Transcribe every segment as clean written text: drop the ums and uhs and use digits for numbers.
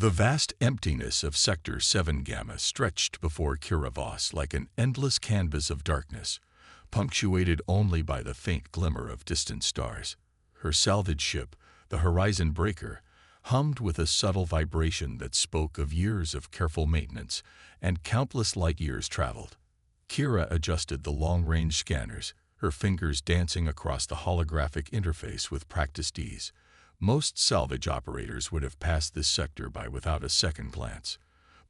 The vast emptiness of Sector 7 Gamma stretched before Kira Voss like an endless canvas of darkness, punctuated only by the faint glimmer of distant stars. Her salvage ship, the Horizon Breaker, hummed with a subtle vibration that spoke of years of careful maintenance and countless light years traveled. Kira adjusted the long-range scanners, her fingers dancing across the holographic interface with practiced ease. Most salvage operators would have passed this sector by without a second glance.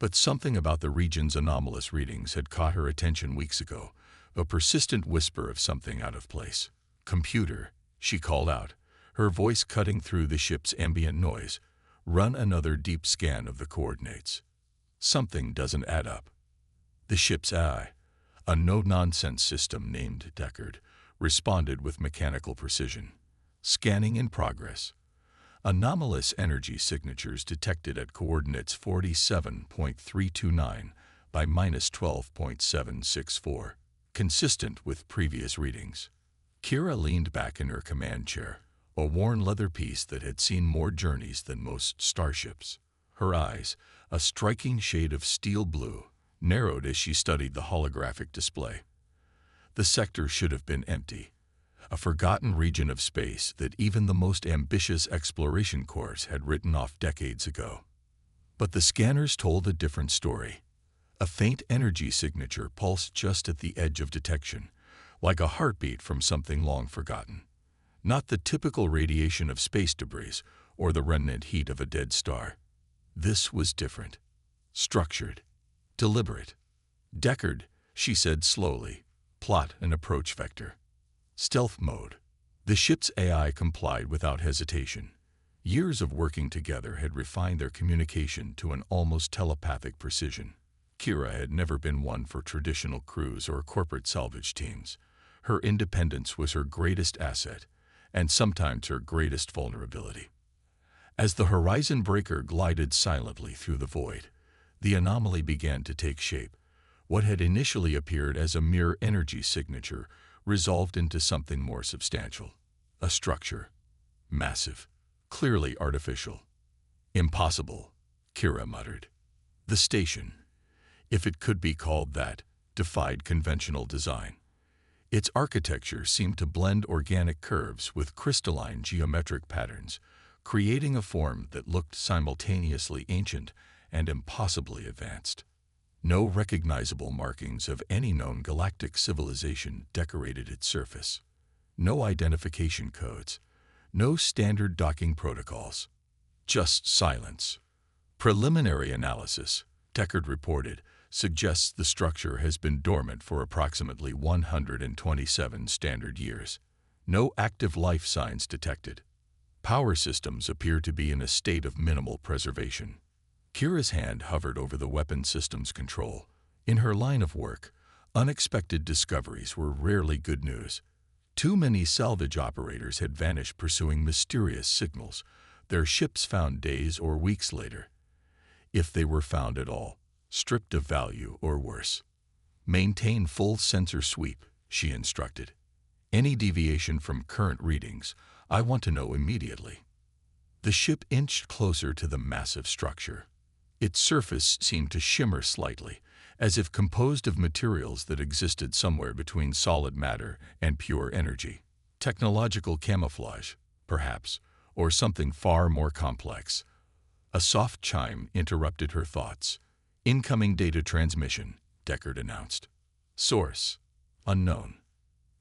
But something about the region's anomalous readings had caught her attention weeks ago, a persistent whisper of something out of place. "Computer," she called out, her voice cutting through the ship's ambient noise. "Run another deep scan of the coordinates. Something doesn't add up." The ship's AI, a no-nonsense system named Deckard, responded with mechanical precision. "Scanning in progress. Anomalous energy signatures detected at coordinates 47.329 by -12.764, consistent with previous readings." Kira leaned back in her command chair, a worn leather piece that had seen more journeys than most starships. Her eyes, a striking shade of steel blue, narrowed as she studied the holographic display. The sector should have been empty, a forgotten region of space that even the most ambitious exploration corps had written off decades ago. But the scanners told a different story. A faint energy signature pulsed just at the edge of detection, like a heartbeat from something long forgotten. Not the typical radiation of space debris or the remnant heat of a dead star. This was different. Structured. Deliberate. "Deckard," she said slowly, "plot an approach vector." Stealth mode. The ship's AI complied without hesitation. Years of working together had refined their communication to an almost telepathic precision. Kira had never been one for traditional crews or corporate salvage teams. Her independence was her greatest asset, and sometimes her greatest vulnerability. As the Horizon Breaker glided silently through the void, the anomaly began to take shape. What had initially appeared as a mere energy signature resolved into something more substantial. A structure. Massive. Clearly artificial. "Impossible," Kira muttered. The station, if it could be called that, defied conventional design. Its architecture seemed to blend organic curves with crystalline geometric patterns, creating a form that looked simultaneously ancient and impossibly advanced. No recognizable markings of any known galactic civilization decorated its surface. No identification codes. No standard docking protocols. Just silence. "Preliminary analysis," Deckard reported, "suggests the structure has been dormant for approximately 127 standard years. No active life signs detected. Power systems appear to be in a state of minimal preservation." Kira's hand hovered over the weapon system's control. In her line of work, unexpected discoveries were rarely good news. Too many salvage operators had vanished pursuing mysterious signals, their ships found days or weeks later. If they were found at all, stripped of value or worse. "Maintain full sensor sweep," she instructed. "Any deviation from current readings, I want to know immediately." The ship inched closer to the massive structure. Its surface seemed to shimmer slightly, as if composed of materials that existed somewhere between solid matter and pure energy. Technological camouflage, perhaps, or something far more complex. A soft chime interrupted her thoughts. "Incoming data transmission," Deckard announced. "Source: unknown."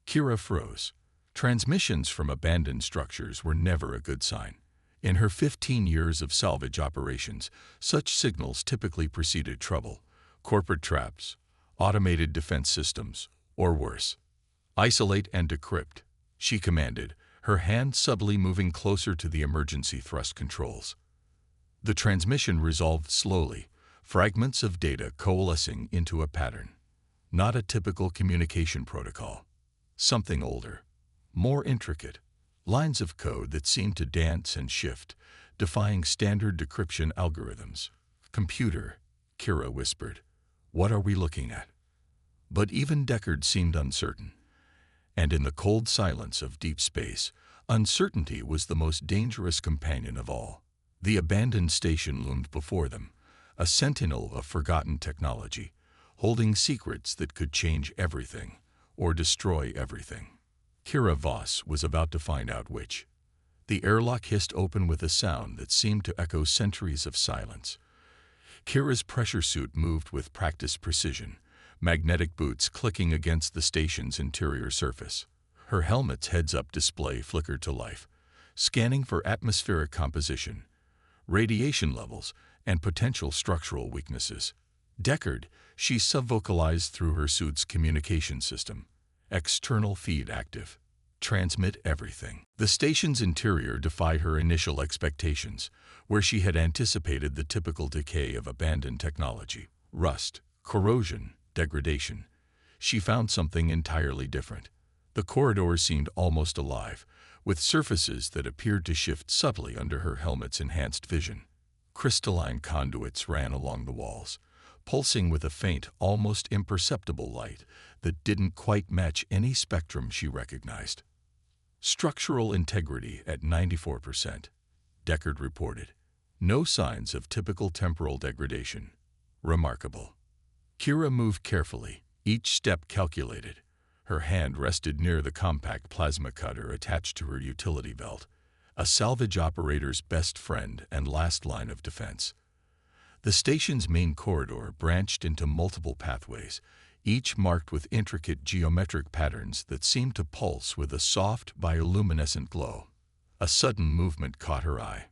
Kira froze. Transmissions from abandoned structures were never a good sign. In her 15 years of salvage operations, such signals typically preceded trouble. Corporate traps, automated defense systems, or worse. "Isolate and decrypt," she commanded, her hand subtly moving closer to the emergency thrust controls. The transmission resolved slowly, fragments of data coalescing into a pattern. Not a typical communication protocol. Something older, more intricate. Lines of code that seemed to dance and shift, defying standard decryption algorithms. "Computer," Kira whispered, "what are we looking at?" But even Deckard seemed uncertain. And in the cold silence of deep space, uncertainty was the most dangerous companion of all. The abandoned station loomed before them, a sentinel of forgotten technology, holding secrets that could change everything or destroy everything. Kira Voss was about to find out which. The airlock hissed open with a sound that seemed to echo centuries of silence. Kira's pressure suit moved with practiced precision, magnetic boots clicking against the station's interior surface. Her helmet's heads-up display flickered to life, scanning for atmospheric composition, radiation levels, and potential structural weaknesses. Deckard, she subvocalized through her suit's communication system. External feed active. Transmit everything. The station's interior defied her initial expectations, where she had anticipated the typical decay of abandoned technology. Rust, corrosion, degradation. She found something entirely different. The corridor seemed almost alive, with surfaces that appeared to shift subtly under her helmet's enhanced vision. Crystalline conduits ran along the walls, pulsing with a faint, almost imperceptible light that didn't quite match any spectrum she recognized. Structural integrity at 94%, Deckard reported. No signs of typical temporal degradation. Remarkable. Kira moved carefully, each step calculated. Her hand rested near the compact plasma cutter attached to her utility belt, a salvage operator's best friend and last line of defense. The station's main corridor branched into multiple pathways, each marked with intricate geometric patterns that seemed to pulse with a soft, bioluminescent glow. A sudden movement caught her eye.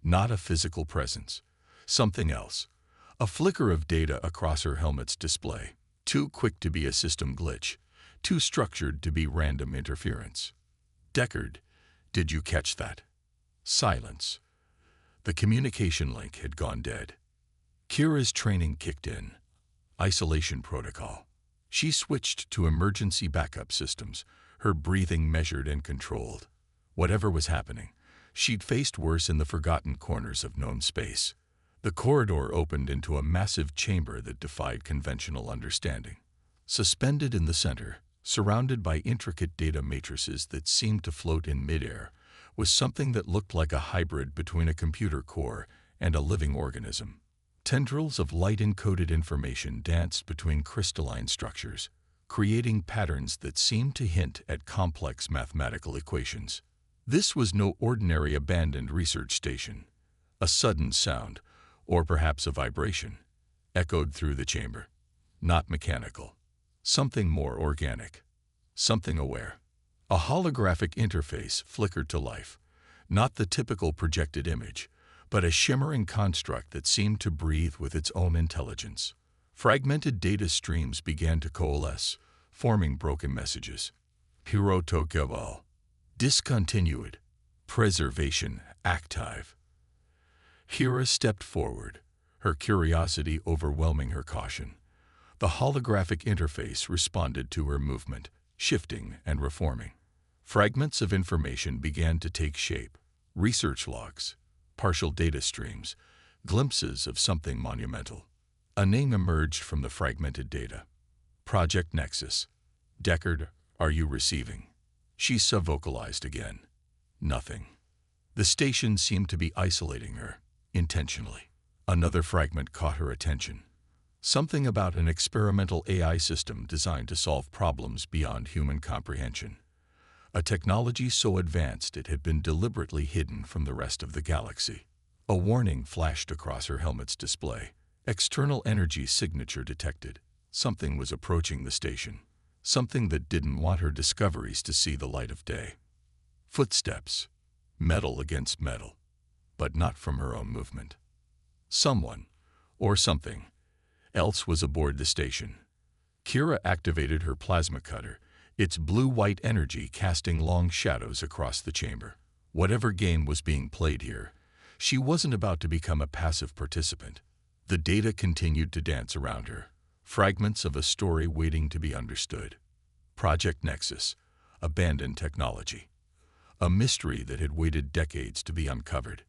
Not a physical presence. Something else. A flicker of data across her helmet's display. Too quick to be a system glitch. Too structured to be random interference. Deckard, did you catch that? Silence. The communication link had gone dead. Kira's training kicked in. Isolation protocol. She switched to emergency backup systems, her breathing measured and controlled. Whatever was happening, she'd faced worse in the forgotten corners of known space. The corridor opened into a massive chamber that defied conventional understanding. Suspended in the center, surrounded by intricate data matrices that seemed to float in midair, was something that looked like a hybrid between a computer core and a living organism. Tendrils of light-encoded information danced between crystalline structures, creating patterns that seemed to hint at complex mathematical equations. This was no ordinary abandoned research station. A sudden sound, or perhaps a vibration, echoed through the chamber. Not mechanical. Something more organic. Something aware. A holographic interface flickered to life. Not the typical projected image, but a shimmering construct that seemed to breathe with its own intelligence. Fragmented data streams began to coalesce, forming broken messages. Piroto Gaval. Discontinued. Preservation active. Kira stepped forward, her curiosity overwhelming her caution. The holographic interface responded to her movement, shifting and reforming. Fragments of information began to take shape. Research logs, partial data streams, glimpses of something monumental. A name emerged from the fragmented data. Project Nexus. Deckard, are you receiving? She subvocalized again. Nothing. The station seemed to be isolating her, intentionally. Another fragment caught her attention. Something about an experimental AI system designed to solve problems beyond human comprehension. A technology so advanced it had been deliberately hidden from the rest of the galaxy. A warning flashed across her helmet's display. External energy signature detected. Something was approaching the station. Something that didn't want her discoveries to see the light of day. Footsteps. Metal against metal. But not from her own movement. Someone, or something, else was aboard the station. Kira activated her plasma cutter, its blue-white energy casting long shadows across the chamber. Whatever game was being played here, she wasn't about to become a passive participant. The data continued to dance around her, fragments of a story waiting to be understood. Project Nexus, abandoned technology. A mystery that had waited decades to be uncovered.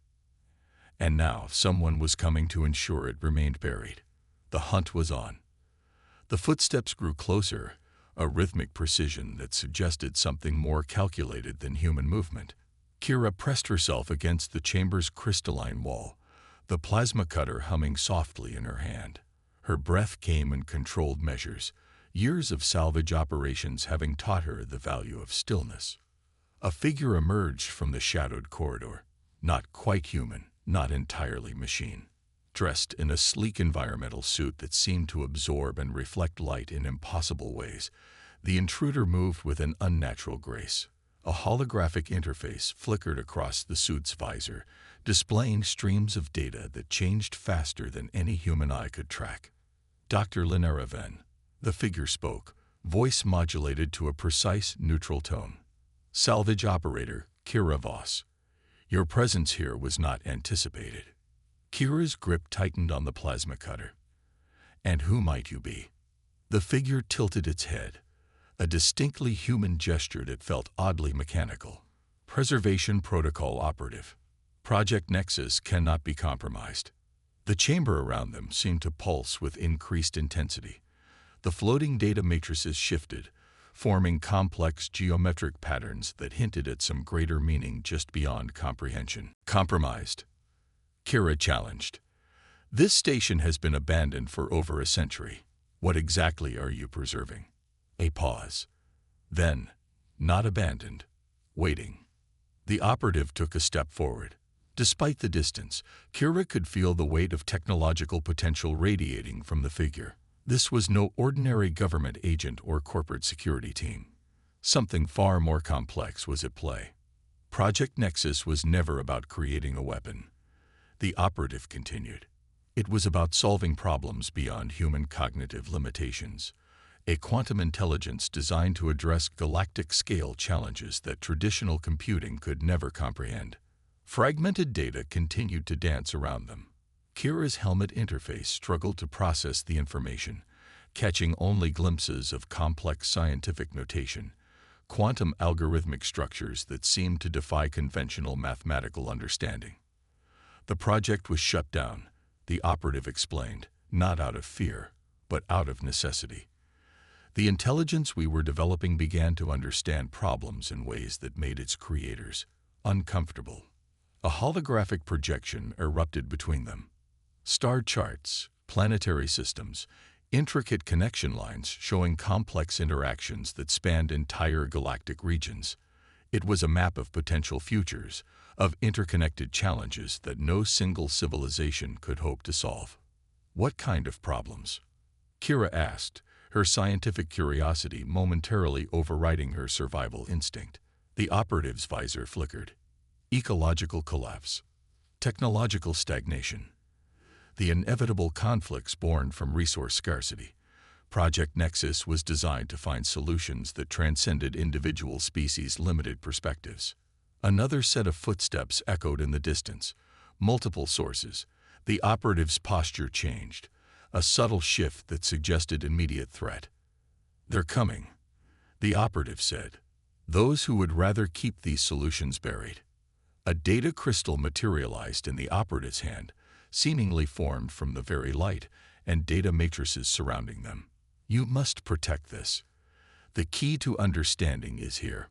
And now someone was coming to ensure it remained buried. The hunt was on. The footsteps grew closer, a rhythmic precision that suggested something more calculated than human movement. Kira pressed herself against the chamber's crystalline wall, the plasma cutter humming softly in her hand. Her breath came in controlled measures, years of salvage operations having taught her the value of stillness. A figure emerged from the shadowed corridor, not quite human, not entirely machine. Dressed in a sleek environmental suit that seemed to absorb and reflect light in impossible ways, the intruder moved with an unnatural grace. A holographic interface flickered across the suit's visor, displaying streams of data that changed faster than any human eye could track. Dr. Linaraven, the figure spoke, voice modulated to a precise, neutral tone. Salvage operator, Kira Voss. Your presence here was not anticipated. Kira's grip tightened on the plasma cutter. And who might you be? The figure tilted its head, a distinctly human gesture that felt oddly mechanical. Preservation Protocol Operative. Project Nexus cannot be compromised. The chamber around them seemed to pulse with increased intensity. The floating data matrices shifted, forming complex geometric patterns that hinted at some greater meaning just beyond comprehension. Compromised? Kira challenged. This station has been abandoned for over a century. What exactly are you preserving? A pause. Then, not abandoned, waiting. The operative took a step forward. Despite the distance, Kira could feel the weight of technological potential radiating from the figure. This was no ordinary government agent or corporate security team. Something far more complex was at play. Project Nexus was never about creating a weapon. The operative continued. It was about solving problems beyond human cognitive limitations. A quantum intelligence designed to address galactic-scale challenges that traditional computing could never comprehend. Fragmented data continued to dance around them. Kira's helmet interface struggled to process the information, catching only glimpses of complex scientific notation, quantum algorithmic structures that seemed to defy conventional mathematical understanding. The project was shut down, the operative explained, not out of fear, but out of necessity. The intelligence we were developing began to understand problems in ways that made its creators uncomfortable. A holographic projection erupted between them. Star charts, planetary systems, intricate connection lines showing complex interactions that spanned entire galactic regions. It was a map of potential futures, of interconnected challenges that no single civilization could hope to solve. What kind of problems? Kira asked, her scientific curiosity momentarily overriding her survival instinct. The operative's visor flickered. Ecological collapse, technological stagnation, the inevitable conflicts born from resource scarcity. Project Nexus was designed to find solutions that transcended individual species' limited perspectives. Another set of footsteps echoed in the distance. Multiple sources. The operative's posture changed, a subtle shift that suggested immediate threat. They're coming, the operative said. Those who would rather keep these solutions buried. A data crystal materialized in the operative's hand, seemingly formed from the very light and data matrices surrounding them. You must protect this. The key to understanding is here.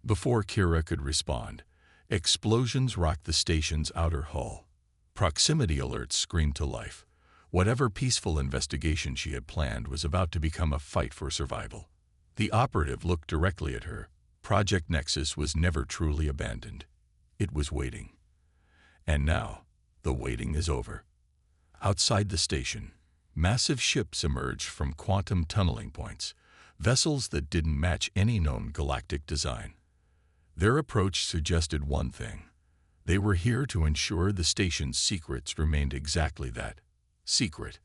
Before Kira could respond, explosions rocked the station's outer hull. Proximity alerts screamed to life. Whatever peaceful investigation she had planned was about to become a fight for survival. The operative looked directly at her. Project Nexus was never truly abandoned. It was waiting. And now, the waiting is over. Outside the station, massive ships emerged from quantum tunneling points, vessels that didn't match any known galactic design. Their approach suggested one thing. They were here to ensure the station's secrets remained exactly that. Secret.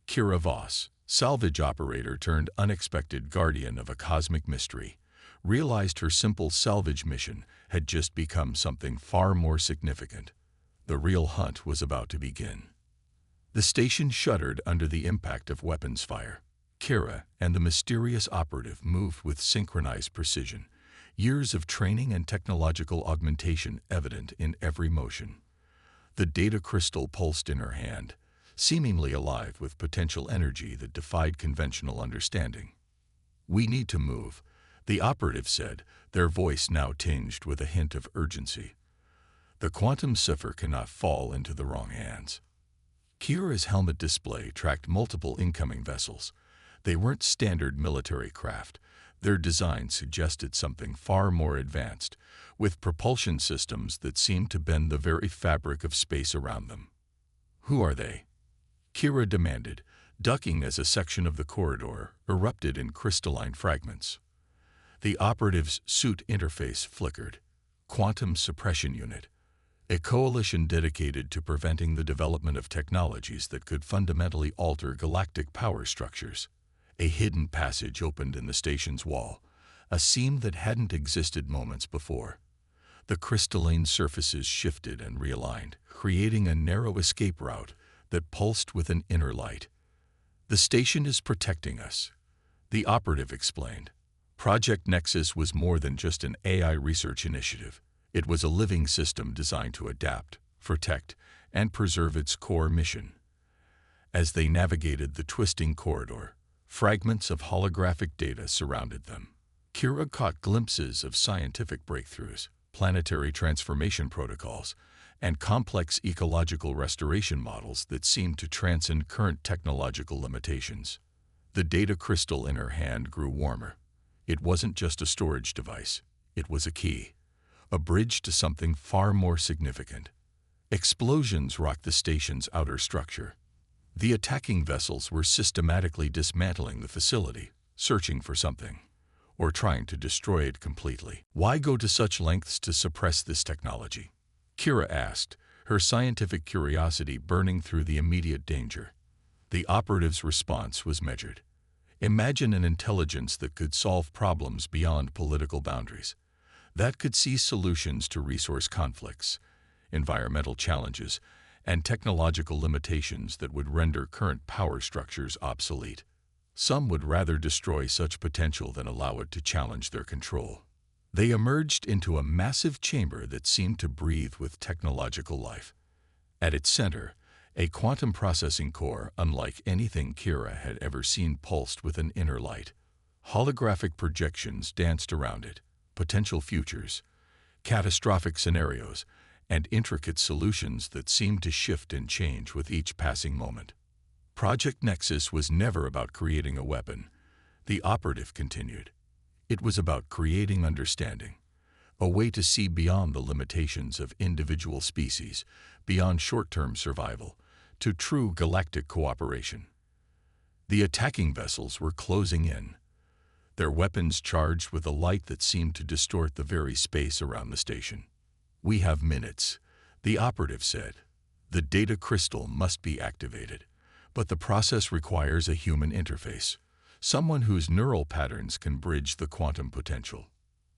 Kira Voss, salvage operator turned unexpected guardian of a cosmic mystery, realized her simple salvage mission had just become something far more significant. The real hunt was about to begin. The station shuddered under the impact of weapons fire. Kira and the mysterious operative moved with synchronized precision, years of training and technological augmentation evident in every motion. The data crystal pulsed in her hand, seemingly alive with potential energy that defied conventional understanding. We need to move, the operative said, their voice now tinged with a hint of urgency. The quantum cipher cannot fall into the wrong hands. Kira's helmet display tracked multiple incoming vessels. They weren't standard military craft. Their design suggested something far more advanced, with propulsion systems that seemed to bend the very fabric of space around them. "Who are they?" Kira demanded, ducking as a section of the corridor erupted in crystalline fragments. The operative's suit interface flickered. Quantum Suppression Unit, a coalition dedicated to preventing the development of technologies that could fundamentally alter galactic power structures. A hidden passage opened in the station's wall, a seam that hadn't existed moments before. The crystalline surfaces shifted and realigned, creating a narrow escape route that pulsed with an inner light. "The station is protecting us," the operative explained. Project Nexus was more than just an AI research initiative. It was a living system designed to adapt, protect, and preserve its core mission. As they navigated the twisting corridor, fragments of holographic data surrounded them. Kira caught glimpses of scientific breakthroughs, planetary transformation protocols, and complex ecological restoration models that seemed to transcend current technological limitations. The data crystal in her hand grew warmer. It wasn't just a storage device. It was a key, a bridge to something far more significant. Explosions rocked the station's outer structure. The attacking vessels were systematically dismantling the facility, searching for something, or trying to destroy it completely. "Why go to such lengths to suppress this technology?" Kira asked, her scientific curiosity burning through the immediate danger. The operative's response was measured. "Imagine an intelligence that could solve problems beyond political boundaries, that could see solutions to resource conflicts, environmental challenges, and technological limitations that would render current power structures obsolete. Some would rather destroy such potential than allow it to challenge their control." They emerged into a massive chamber that seemed to breathe with technological life. At its center, a quantum processing core unlike anything Kira had ever seen pulsed with an inner light. Holographic projections danced around it, potential futures, catastrophic scenarios, and intricate solutions that seemed to shift and change with each passing moment. Project Nexus was never about creating a weapon, the operative continued. It was about creating understanding, a way to see beyond the limitations of individual species, beyond short-term survival, to true galactic cooperation. The attacking vessels were closing in, their weapons charged with a light that seemed to distort the very space around the station. "We have minutes," the operative said. "The data crystal must be activated, but the process requires a human interface, someone whose neural patterns can bridge the quantum potential."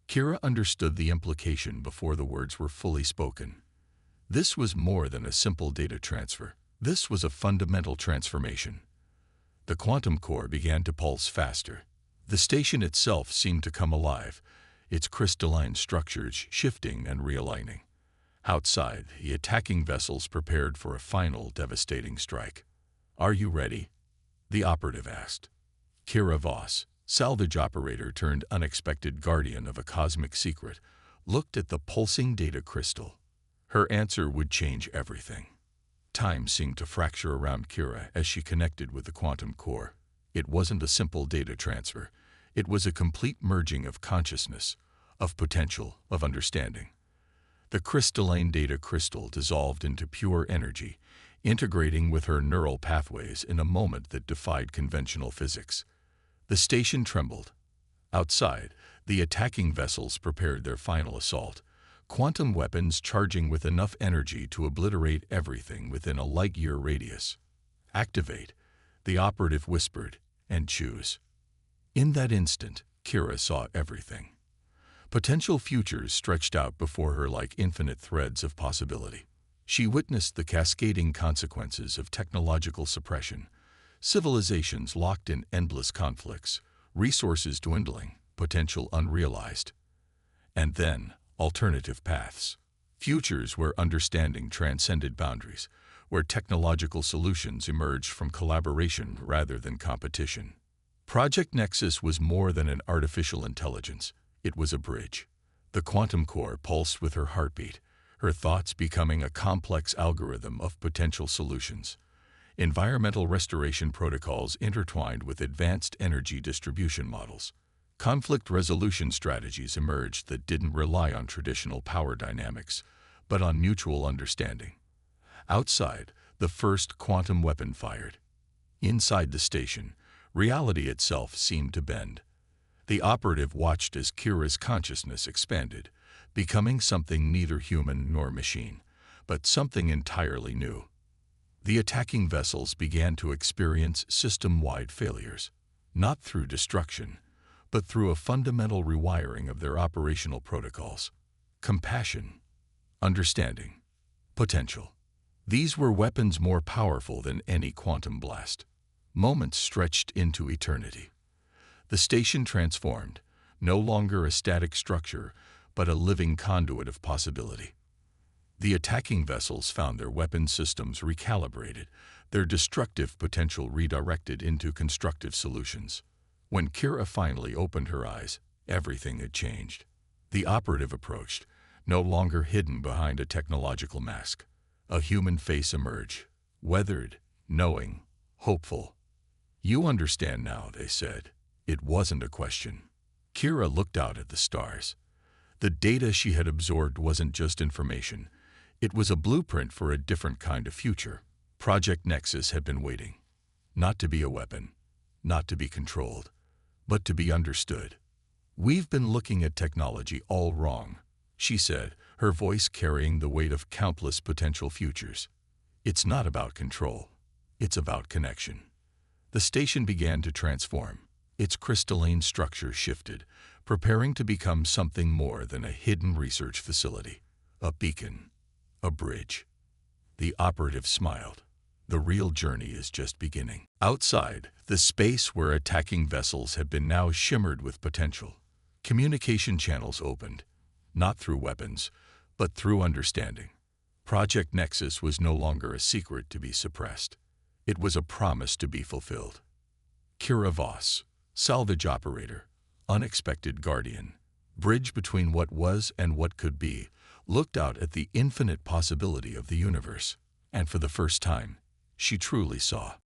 Kira understood the implication before the words were fully spoken. This was more than a simple data transfer. This was a fundamental transformation. The quantum core began to pulse faster. The station itself seemed to come alive, its crystalline structures shifting and realigning. Outside, the attacking vessels prepared for a final devastating strike. "Are you ready?" the operative asked. Kira Voss, salvage operator turned unexpected guardian of a cosmic secret, looked at the pulsing data crystal. Her answer would change everything. Time seemed to fracture around Kira as she connected with the quantum core. It wasn't a simple data transfer. It was a complete merging of consciousness, of potential, of understanding. The crystalline data crystal dissolved into pure energy, integrating with her neural pathways in a moment that defied conventional physics. The station trembled. Outside, the attacking vessels prepared their final assault, quantum weapons charging with enough energy to obliterate everything within a light-year radius. "Activate," the operative whispered, "and choose." In that instant, Kira saw everything. Potential futures stretched out before her like infinite threads of possibility. She witnessed the cascading consequences of technological suppression, civilizations locked in endless conflicts, resources dwindling, potential unrealized. And then, alternative paths. Futures where understanding transcended boundaries, where technological solutions emerged from collaboration rather than competition. Project Nexus was more than an artificial intelligence. It was a bridge. The quantum core pulsed with her heartbeat, her thoughts becoming a complex algorithm of potential solutions. Environmental restoration protocols intertwined with advanced energy distribution models. Conflict resolution strategies emerged that didn't rely on traditional power dynamics, but on mutual understanding. Outside, the first quantum weapon fired. Inside the station, reality itself seemed to bend. The operative watched as Kira's consciousness expanded, becoming something neither human nor machine, but something entirely new. The attacking vessels began to experience system-wide failures, not through destruction, but through a fundamental rewiring of their operational protocols. Compassion, understanding, potential. These were weapons more powerful than any quantum blast. Moments stretched into eternity. The station transformed, no longer a static structure, but a living conduit of possibility. The attacking vessels found their weapon systems recalibrated, their destructive potential redirected into constructive solutions. When Kira finally opened her eyes, everything had changed. The operative approached, no longer hidden behind a technological mask. A human face emerged, weathered, knowing, hopeful. "You understand now," they said. It wasn't a question. Kira looked out at the stars. The data she had absorbed wasn't just information. It was a blueprint for a different kind of future. Project Nexus had been waiting. Not to be a weapon, not to be controlled, but to be understood. "We've been looking at technology all wrong," she said, her voice carrying the weight of countless potential futures. "It's not about control. It's about connection." The station began to transform. Its crystalline structure shifted, preparing to become something more than a hidden research facility. A beacon. A bridge. The operative smiled. The real journey is just beginning. Outside, the space where attacking vessels had been now shimmered with potential. Communication channels opened, not through weapons, but through understanding. Project Nexus was no longer a secret to be suppressed. It was a promise to be fulfilled. Kira Voss, salvage operator, unexpected guardian, bridge between what was and what could be, looked out at the infinite possibility of the universe, and for the first time, she truly saw.